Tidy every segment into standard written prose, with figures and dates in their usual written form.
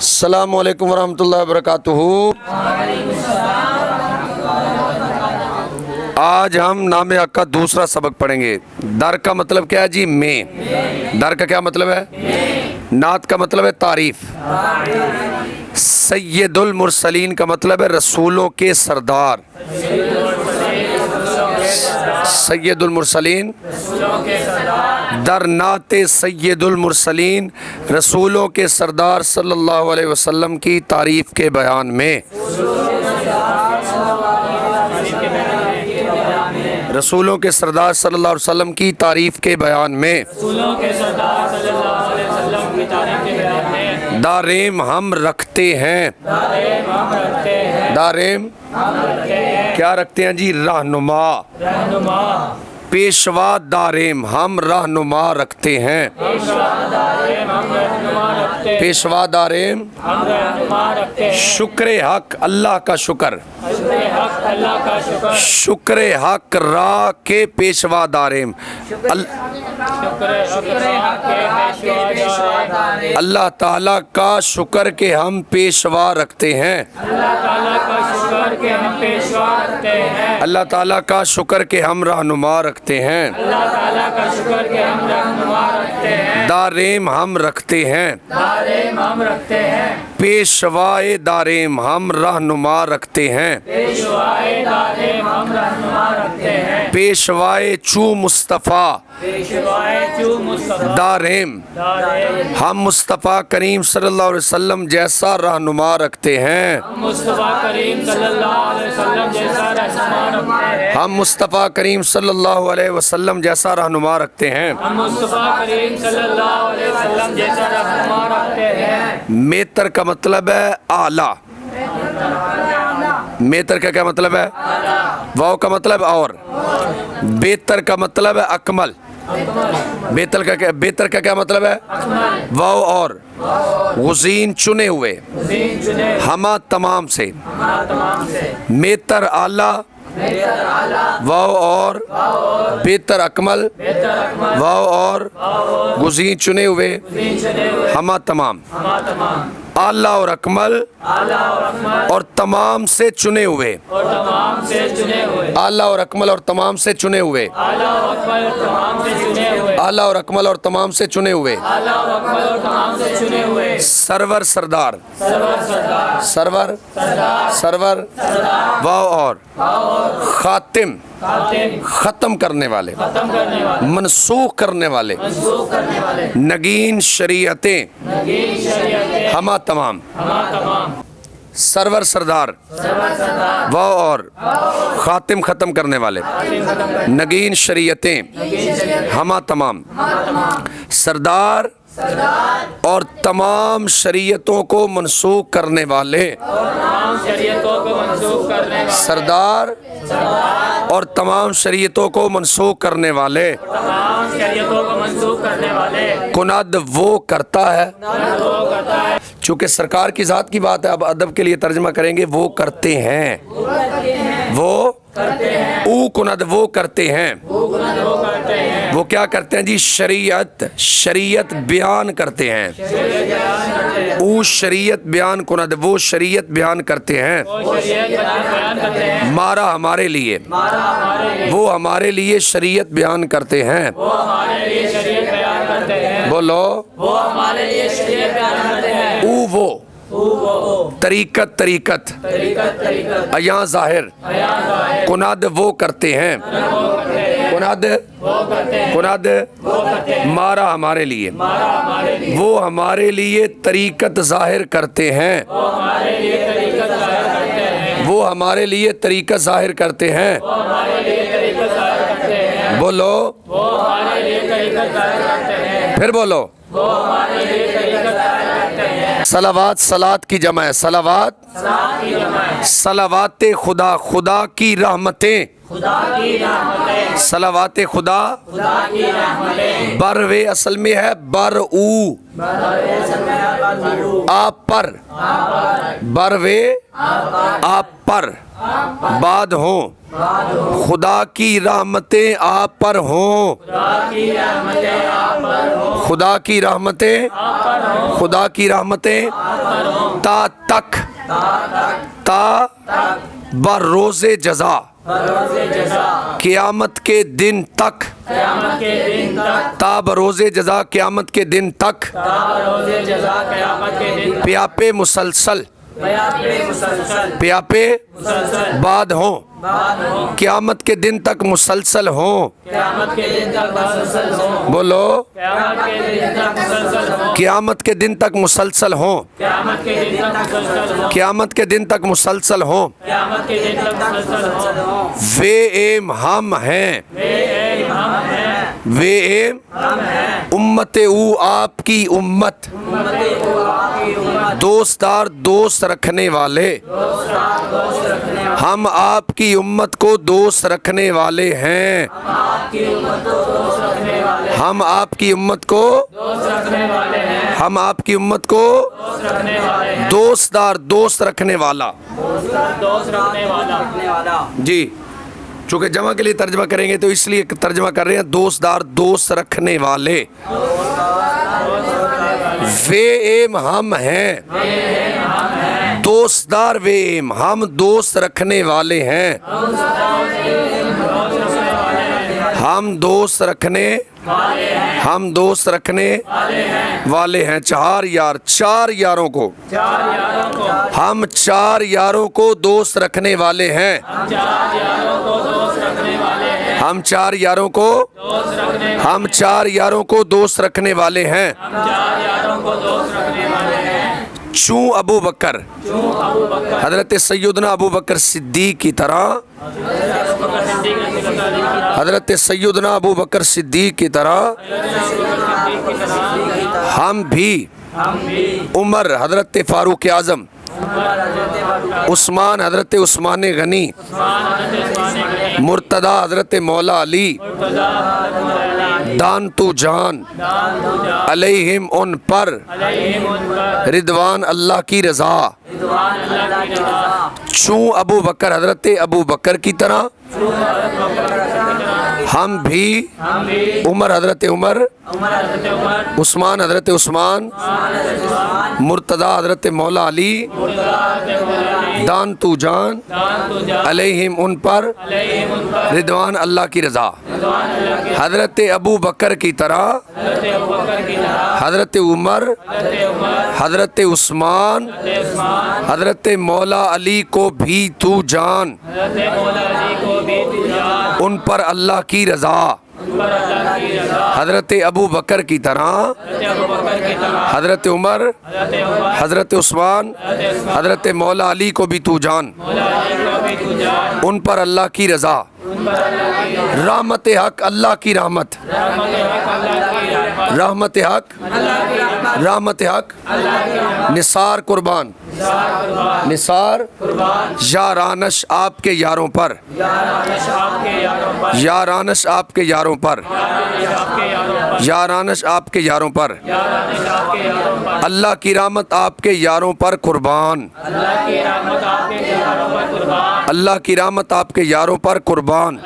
السلام علیکم ورحمۃ اللہ وبرکاتہ۔ آج ہم نام حق کا دوسرا سبق پڑھیں گے۔ در کا مطلب کیا ہے جی؟ میں۔ در کا کیا مطلب ہے؟ نعت کا مطلب ہے تعریف۔ سید المرسلین کا مطلب ہے رسولوں کے سردار۔ سید المرسلین در نعت سید المرسلین رسولوں کے سردار صلی اللہ علیہ وسلم کی تعریف کے بیان میں، رسولوں کے سردار صلی اللہ علیہ وسلم کی تعریف کے بیان میں داریم ہم رکھتے ہیں۔ داریم کیا رکھتے ہیں جی؟ رہنما۔ پیشوا داریم ہم رہنما رکھتے ہیں۔ پیشوا داریم شکر حق اللہ کا شکر، شکر حق را کے پیشوا داریم، اللہ تعالیٰ کا شکر کے ہم پیشوا رکھتے ہیں۔ اللہ تعالیٰ کا شکر کے ہم رہنما رکھتے ہیں۔ داریم ہم رکھتے ہیں۔ پیشوائے داریم ہم رہنما رکھتے ہیں۔ پیشوائے چو مصطفیٰ داریم ہم مصطفیٰ کریم صلی اللہ علیہ وسلم جیسا رہنما رکھتے ہیں۔ ہم مصطفیٰ کریم صلی اللہ علیہ وسلم جیسا رہنما رکھتے ہیں۔ میتر کا مطلب ہے اعلیٰ۔ میتر کا کیا مطلب ہے؟ واو کا مطلب اور، بہتر کا مطلب ہے اکمل۔ بہتر کا کیا مطلب ہے؟ واو اور، غزین چنے ہوئے، ہما تمام سے، میتر اعلیٰ واو اور، بہتر اکمل واو اور، غزین چنے ہوئے، ہما تمام۔ اعلیٰ اور اکمل اور تمام سے چنے ہوئے، اعلیٰ اور اکمل اور تمام سے چنے ہوئے، اعلیٰ اور اکمل اور تمام سے چنے ہوئے، سرور سردار، سرور سرور واو اور، خاتم ختم کرنے والے، منسوخ کرنے والے، نگین شریعتیں ہما تمام، سرور سردار واو اور، خاتم ختم کرنے والے، نگین شریعتیں ہما تمام، سردار اور تمام شریعتوں کو منسوخ کرنے والے، سردار اور تمام شریعتوں کو منسوخ کرنے والے، کند وہ کرتا ہے، چونکہ سرکار کی ذات کی بات ہے، اب ادب کے لیے ترجمہ کریں گے، وہ کرتے ہیں، وہ او کند وہ کرتے ہیں، وہ کیا کرتے ہیں جی؟ شریعت بیان کرتے ہیں، او شریعت بیان کند وہ شریعت بیان کرتے ہیں، مارا ہمارے لیے، وہ ہمارے لیے شریعت بیان کرتے ہیں، بولو او وہ، طریقت طریقت، ایاں ظاہر، کناد وہ کرتے ہیں، کناد مارا ہمارے لیے، وہ ہمارے لیے طریقت ظاہر کرتے ہیں، وہ ہمارے لیے طریقت ظاہر کرتے ہیں، بولو پھر بولو، صلوات صلات کی جمع ہے، صلوات صلوات خدا، خدا کی رحمتیں، صلوات خدا، بر وے اصل میں ہے بر او، آپ پر، بروے آپ پر، باد ہوں، خدا کی رحمتیں آپ پر ہوں، خدا کی رحمتیں، خدا کی رحمتیں تا تک، تا بروز جزا، قیامت کے دن تک، تا بروز جزا قیامت کے دن تک، پیاپے مسلسل، پیاپے بعد ہوں، قیامت کے دن تک مسلسل ہوں، بولو قیامت کے دن تک مسلسل ہوں، قیامت کے دن تک مسلسل ہوں، وے ایم ہم ہیں، وے ایم امت او آپ کی امت، دوستدار دوست رکھنے والے، ہم آپ کی امت کو دوست رکھنے والے ہیں، ہم آپ کی امت کو، ہم آپ کی امت کو دوستدار دوست رکھنے والا، جی چونکہ جمع کے لیے ترجمہ کریں گے تو اس لیے ترجمہ کر رہے ہیں دوستدار دوست رکھنے والے، وے ایم ہم ہیں، دوستدار وے ایم ہم دوست رکھنے والے ہیں، ہم دوست رکھنے، ہم دوست رکھنے والے ہیں، چار یار، چار یاروں کو، ہم چار یاروں کو دوست رکھنے والے ہیں، ہم چار یاروں کو، ہم چار یاروں کو دوست رکھنے والے ہیں، چوں ابو بکر، حضرت سیدنا ابو بکر صدیق کی طرح، حضرت سیدنا ابو بکر صدیق کی طرح ہم بھی، عمر حضرت فاروق اعظم، عثمان حضرت عثمان غنی، مرتضی حضرت مولا علی، دان تو جان، علیہم ان پر، رضوان اللہ کی رضا، چوں ابو بکر حضرت ابو بکر کی طرح ہم بھی، عمر حضرت عمر، عثمان حضرت عثمان، مرتضی حضرت مولا علی، دان تو جان، علیہم ان پر، رضوان اللہ کی رضا، حضرت ابو بکر کی طرح حضرت عمر، حضرت عثمان، حضرت مولا علی کو بھی تو جان، ان پر اللہ کی رضا، حضرت ابو بکر کی طرح حضرت عمر، حضرت عثمان، حضرت مولا علی کو بھی تو جان، ان پر اللہ کی رضا، رحمت حق اللہ کی رحمت، رحمت حق، رحمت حق، نثار قربان، نثار یارانش آپ کے یاروں پر، یارانش آپ کے یاروں پر، یارانش آپ کے یاروں پر، اللہ کی رحمت آپ کے یاروں پر قربان، اللہ کی رحمت آپ کے یاروں پر قربان،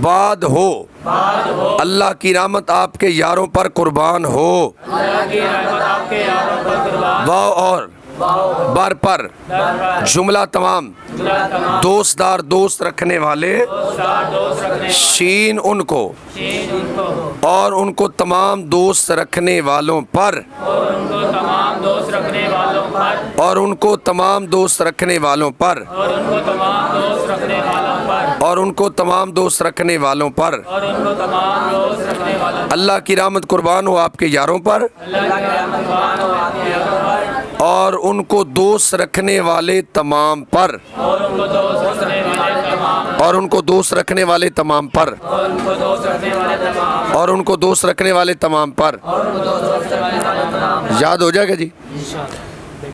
بعد ہو، اللہ کی رحمت آپ کے یاروں پر قربان ہو، واو اور بر پر، جملہ تمام، دوستدار دوست رکھنے والے، شین ان کو، اور ان کو تمام دوست رکھنے والوں پر، اور ان کو تمام دوست رکھنے والوں پر، اور ان کو تمام دوست رکھنے والوں پر، اللہ کی رحمت قربان ہو آپ کے یاروں پر، اور ان کو دوست رکھنے والے تمام پر، اور ان کو دوست رکھنے والے تمام پر، اور ان کو دوست رکھنے والے تمام پر، یاد ہو جائے گا جی؟